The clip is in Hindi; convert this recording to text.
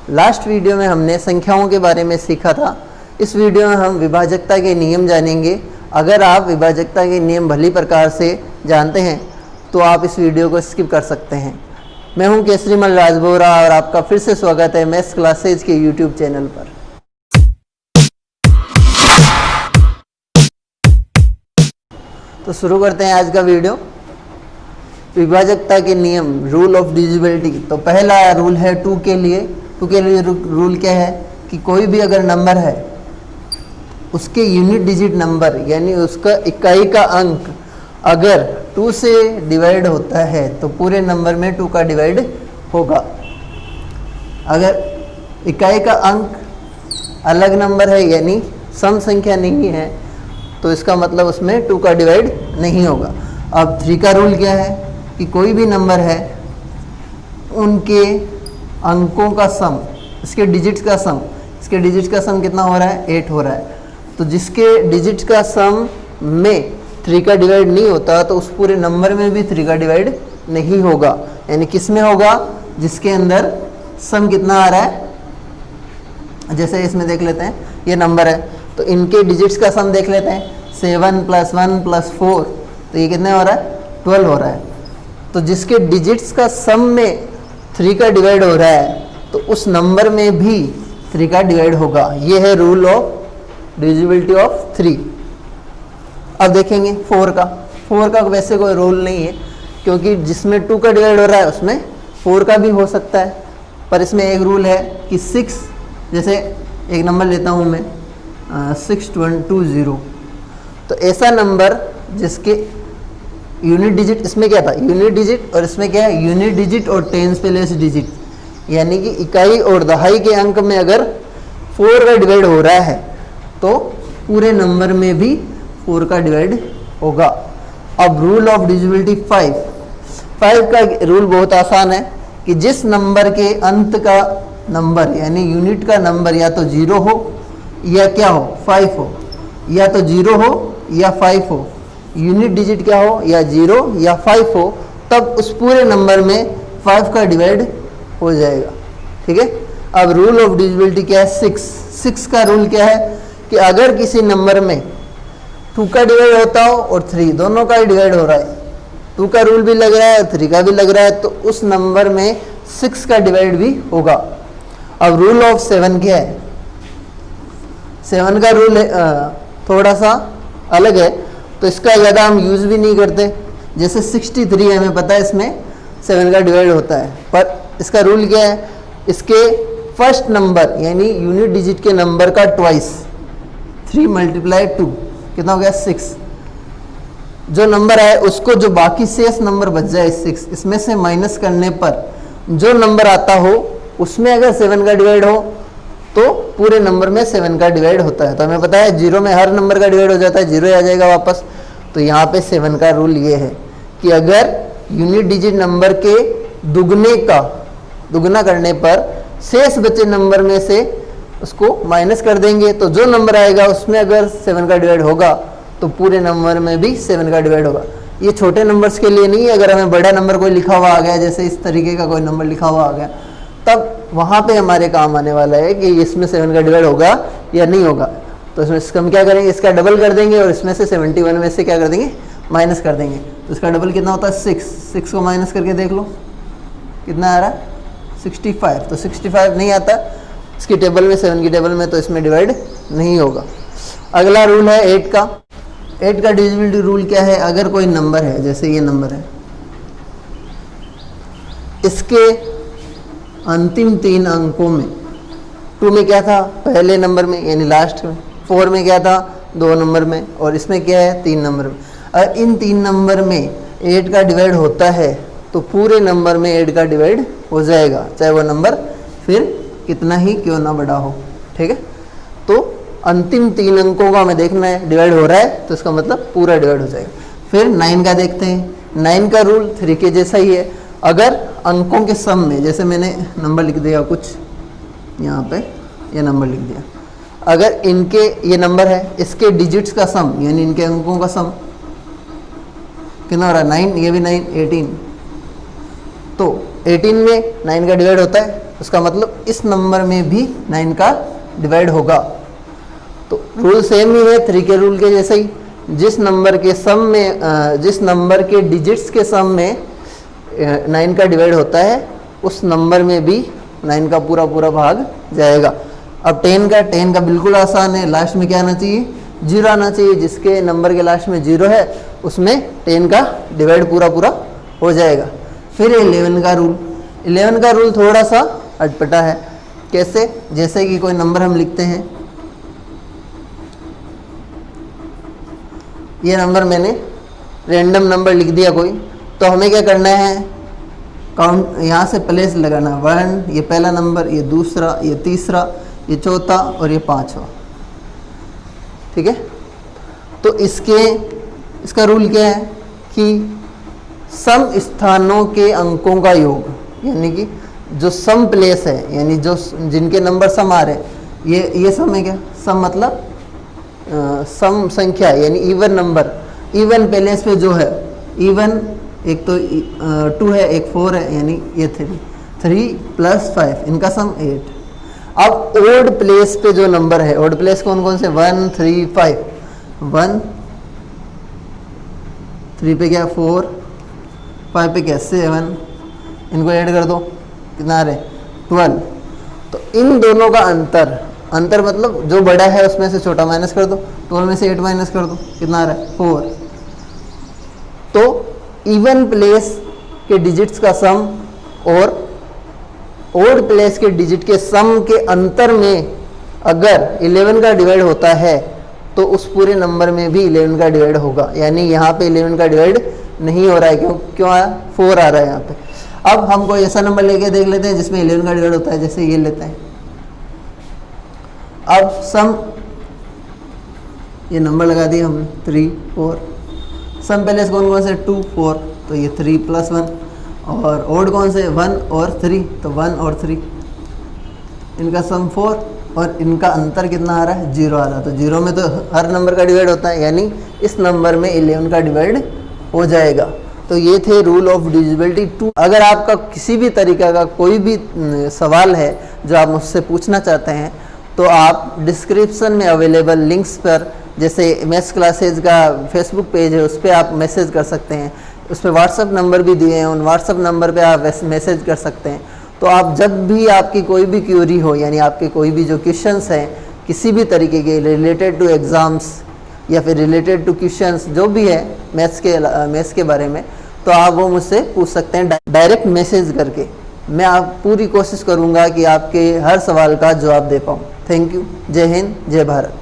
लास्ट वीडियो में हमने संख्याओं के बारे में सीखा था। इस वीडियो में हम विभाजकता के नियम जानेंगे। अगर आप विभाजकता के नियम भली प्रकार से जानते हैं तो आप इस वीडियो को स्किप कर सकते हैं। मैं हूं केसरीमल राजबोरा और आपका फिर से स्वागत है मैथ्स क्लासेज के यूट्यूब चैनल पर। तो शुरू करते हैं आज का वीडियो। विभाजकता के नियम, रूल ऑफ डिविजिबिलिटी। तो पहला रूल है 2 के लिए। 2 के लिए रूल क्या है कि कोई भी अगर नंबर है उसके यूनिट डिजिट नंबर यानी उसका इकाई का अंक अगर 2 से डिवाइड होता है तो पूरे नंबर में 2 का डिवाइड होगा। अगर इकाई का अंक अलग नंबर है यानी सम संख्या नहीं है तो इसका मतलब उसमें 2 का डिवाइड नहीं होगा। अब 3 का रूल क्या है कि कोई भी नंबर है उनके अंकों का सम, इसके डिजिट्स का सम, इसके डिजिट्स का सम कितना हो रहा है? 8 हो रहा है। तो जिसके डिजिट्स का सम में 3 का डिवाइड नहीं होता तो उस पूरे नंबर में भी 3 का डिवाइड नहीं होगा। यानी किस में होगा? जिसके अंदर सम कितना आ रहा है। जैसे इसमें देख लेते हैं, ये नंबर है तो इनके डिजिट्स का सम देख लेते हैं। 7 + 1 + 4 तो ये कितने हो रहा है? 12 हो रहा है। तो जिसके डिजिट्स का सम में 3 का डिवाइड हो रहा है तो उस नंबर में भी 3 का डिवाइड होगा। ये है रूल ऑफ डिविजिबिलिटी ऑफ 3। अब देखेंगे 4 का। 4 का वैसे कोई रूल नहीं है क्योंकि जिसमें 2 का डिवाइड हो रहा है उसमें 4 का भी हो सकता है। पर इसमें एक रूल है कि 6, जैसे एक नंबर लेता हूँ मैं 6120, तो ऐसा नंबर जिसके यूनिट डिजिट, इसमें क्या था? यूनिट डिजिट, और इसमें क्या है? यूनिट डिजिट और टेंस प्लेस डिजिट, यानी कि इकाई और दहाई के अंक में अगर 4 का डिवाइड हो रहा है तो पूरे नंबर में भी 4 का डिवाइड होगा। अब रूल ऑफ डिविजिबिलिटी 5 का रूल बहुत आसान है कि जिस नंबर के अंत का नंबर यानी यूनिट का नंबर या तो 0 हो या क्या हो? 5 हो, या तो 0 हो या 5 हो, यूनिट डिजिट क्या हो? या 0 या 5 हो, तब उस पूरे नंबर में 5 का डिवाइड हो जाएगा। ठीक है। अब रूल ऑफ डिविजिबिलिटी क्या है? 6 का रूल क्या है कि अगर किसी नंबर में 2 का डिवाइड होता हो और 3 दोनों का ही डिवाइड हो रहा है, 2 का रूल भी लग रहा है और 3 का भी लग रहा है, तो उस नंबर में 6 का डिवाइड भी होगा। अब रूल ऑफ 7 क्या है? 7 का रूल थोड़ा सा अलग है तो इसका ज़्यादा हम यूज़ भी नहीं करते। जैसे 63 हमें पता है इसमें 7 का डिवाइड होता है, पर इसका रूल क्या है? इसके फर्स्ट नंबर यानी यूनिट डिजिट के नंबर का ट्वाइस, 3 × 2 कितना हो गया? 6। जो नंबर है उसको जो बाकी शेष नंबर बच जाए 6, इसमें से माइनस करने पर जो नंबर आता हो उसमें अगर 7 का डिवाइड हो तो पूरे नंबर में 7 का डिवाइड होता है। तो हमें पता है 0 में हर नंबर का डिवाइड हो जाता है, 0 आ जाएगा वापस। तो यहाँ पे 7 का रूल ये है कि अगर यूनिट डिजिट नंबर के दुगना करने पर शेष बचे नंबर में से उसको माइनस कर देंगे तो जो नंबर आएगा उसमें अगर 7 का डिवाइड होगा तो पूरे नंबर में भी 7 का डिवाइड होगा। ये छोटे नंबर्स के लिए नहीं है। अगर हमें बड़ा नंबर कोई लिखा हुआ आ गया, जैसे इस तरीके का कोई नंबर लिखा हुआ आ गया, तब वहाँ पे हमारे काम आने वाला है कि इसमें 7 का डिवाइड होगा या नहीं होगा। तो इसमें हम क्या करेंगे? इसका डबल कर देंगे और इसमें से 71 में से क्या कर देंगे? माइनस कर देंगे। तो इसका डबल कितना होता है? 6 को माइनस करके देख लो कितना आ रहा है? 65। तो 65 नहीं आता इसकी टेबल में, 7 की टेबल में, तो इसमें डिवाइड नहीं होगा। अगला रूल है 8 का। 8 का डिविजिबिलिटी रूल क्या है? अगर कोई नंबर है, जैसे ये नंबर है, इसके अंतिम 3 अंकों में 2 में क्या था? पहले नंबर में यानी लास्ट में, 4 में क्या था? 2 नंबर में, और इसमें क्या है? 3 नंबर में। अगर इन 3 नंबर में 8 का डिवाइड होता है तो पूरे नंबर में 8 का डिवाइड हो जाएगा, चाहे वो नंबर फिर कितना ही क्यों ना बड़ा हो। ठीक है। तो अंतिम 3 अंकों का हमें देखना है, डिवाइड हो रहा है तो इसका मतलब पूरा डिवाइड हो जाएगा। फिर 9 का देखते हैं। 9 का रूल 3 के जैसा ही है। अगर अंकों के सम में, जैसे मैंने नंबर लिख दिया कुछ यहाँ पे, ये नंबर लिख दिया, अगर इनके ये नंबर है, इसके डिजिट्स का सम यानी इनके अंकों का सम कितना हो रहा है? 9, ये भी 9, 18। तो 18 में 9 का डिवाइड होता है उसका मतलब इस नंबर में भी 9 का डिवाइड होगा। तो रूल सेम ही है 3 के रूल के जैसे ही, जिस नंबर के सम में जिस नंबर के डिजिट्स के सम में 9 का डिवाइड होता है उस नंबर में भी 9 का पूरा पूरा भाग जाएगा। अब 10 का बिल्कुल आसान है, लास्ट में क्या आना चाहिए, 0 आना चाहिए। जिसके नंबर के लास्ट में 0 है उसमें 10 का डिवाइड पूरा पूरा हो जाएगा। फिर 11 का रूल, 11 का रूल थोड़ा सा अटपटा है। कैसे, जैसे कि कोई नंबर हम लिखते हैं, ये नंबर मैंने रैंडम नंबर लिख दिया कोई, तो हमें क्या करना है, काउंट यहाँ से प्लेस लगाना, 1 ये पहला नंबर, ये दूसरा, ये तीसरा, ये चौथा और ये पांचवा। ठीक है, तो इसका रूल क्या है कि सम स्थानों के अंकों का योग, यानी कि जो सम प्लेस है, यानी जो जिनके नंबर सम आ रहे हैं, ये सम है क्या, सम मतलब सम संख्या यानी इवन नंबर, इवन प्लेस पे जो है, इवन एक तो 2 है, एक 4 है, यानी ये 3 + 5 इनका सम 8। अब ओड प्लेस पे जो नंबर है, ओड प्लेस कौन कौन से, 1 3 5, 1 3 पे क्या 4, 5 पे क्या 7, इनको ऐड कर दो, कितना आ रहे 12। तो इन दोनों का अंतर मतलब जो बड़ा है उसमें से छोटा माइनस कर दो, 12 में से 8 माइनस कर दो, कितना आ रहा है 4। तो इवन प्लेस के डिजिट्स का सम और ओड प्लेस के डिजिट के सम के अंतर में अगर 11 का डिवाइड होता है तो उस पूरे नंबर में भी 11 का डिवाइड होगा। यानी यहाँ पे 11 का डिवाइड नहीं हो रहा है, क्यों आया, 4 आ रहा है यहाँ पे। अब हम कोई ऐसा नंबर लेके देख लेते हैं जिसमें 11 का डिवाइड होता है, जैसे ये लेते हैं। अब सम, ये नंबर लगा दिए हमने 3 4, सम पहले कौन कौन से 2 4, तो ये 3 + 1, और ओड कौन से 1 और 3, तो 1 और 3, इनका सम 4 और इनका अंतर कितना आ रहा है 0 आ रहा है। तो 0 में तो हर नंबर का डिवाइड होता है, यानी इस नंबर में 11 का डिवाइड हो जाएगा। तो ये थे रूल ऑफ डिविजिबिलिटी 2। अगर आपका किसी भी तरीका का कोई भी सवाल है जो आप मुझसे पूछना चाहते हैं तो आप डिस्क्रिप्शन में अवेलेबल लिंक्स पर, जैसे मैथ्स क्लासेज का फेसबुक पेज है उस पर आप मैसेज कर सकते हैं, उस पर व्हाट्सअप नंबर भी दिए हैं, उन व्हाट्सअप नंबर पे आप मैसेज कर सकते हैं। तो आप जब भी आपकी कोई भी क्यूरी हो, यानी आपके कोई भी जो क्वेश्चंस हैं किसी भी तरीके के रिलेटेड टू एग्ज़ाम्स या फिर रिलेटेड टू क्वेश्चंस जो भी है मैथ्स के बारे में, तो आप वो मुझसे पूछ सकते हैं डायरेक्ट मैसेज करके। मैं आप पूरी कोशिश करूँगा कि आपके हर सवाल का जवाब दे पाऊँ। Thank you. जय हिंद, जय भारत।